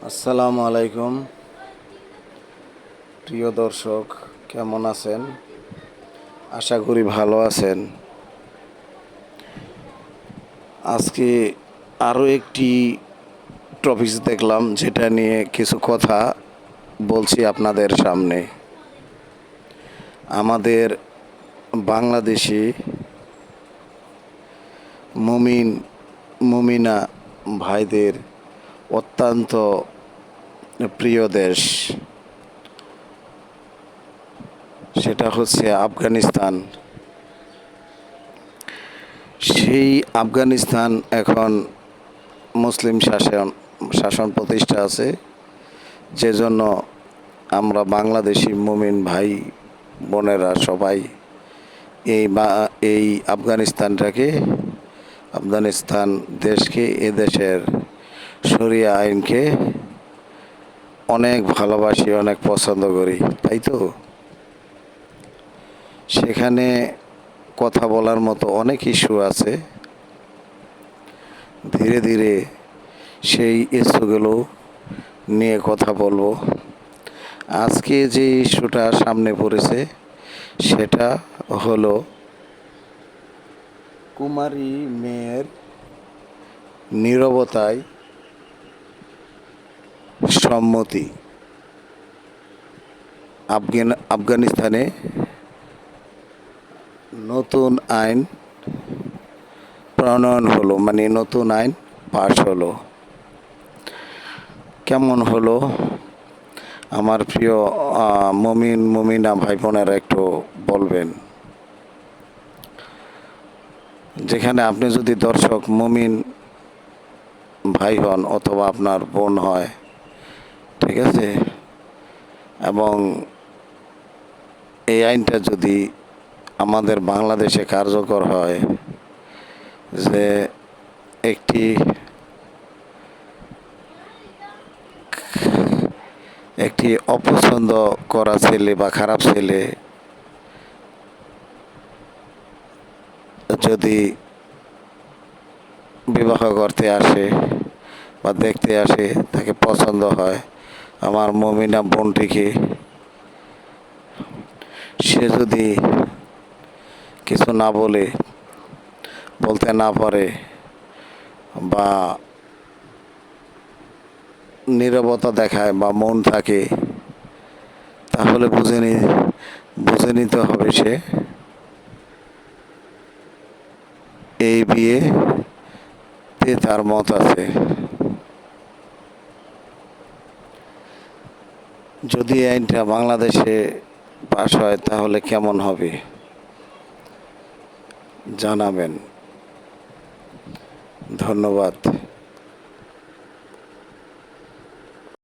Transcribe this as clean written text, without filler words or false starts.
আসসালামু আলাইকুম প্রিয় দর্শক, কেমন আছেন? আশা করি ভালো আছেন। আজকে আরও একটি টপিক দেখলাম, যেটা নিয়ে কিছু কথা বলছি আপনাদের সামনে। আমাদের বাংলাদেশি মুমিনা ভাইদের অত্যন্ত প্রিয় দেশ, সেটা হচ্ছে আফগানিস্তান। সেই আফগানিস্তান এখন মুসলিম শাসন প্রতিষ্ঠা আছে, যে জন্য আমরা বাংলাদেশি মুমিন ভাই বোনেরা সবাই এই আফগানিস্তান দেশকে, এদেশের শরিয়া আইনকে অনেক ভালোবাসি, অনেক পছন্দ করি, তাই তো। সেখানে কথা বলার মতো অনেক ইস্যু আছে। ধীরে ধীরে সেই ইস্যুগুলো নিয়ে কথা বলবো। আজকে যে ইস্যুটা সামনে পড়েছে সেটা হলো কুমারী মেয়ের নীরবতায় সম্মতি। আফগানিস্তানে নতুন আইন প্রণয়ন হলো, মানে নতুন আইন পাশ হলো। কেমন হলো আমার প্রিয় মুমিনা ভাই বোনেরা একটু বলবেন। যেখানে আপনি যদি দর্শক মুমিন ভাই হন অথবা আপনার বোন হয়, ঠিক আছে, এবং এই আইনটা যদি আমাদের বাংলাদেশে কার্যকর হয়, যে একটি অপছন্দ করা ছেলে বা খারাপ ছেলে যদি বিবাহ করতে আসে বা দেখতে আসে, তাকে পছন্দ হয়, আমার মুমিনা বোনটিকে, সে যদি কিছু না বলতে না পারে বা নীরবতা দেখায় বা মন থাকে, তাহলে বুঝে নিতে হবে সে এই বিয়েতে তার মত আছে। যদি আইনটা বাংলাদেশে পাশ হয় তাহলে কেমন হবে জানাবেন। ধন্যবাদ।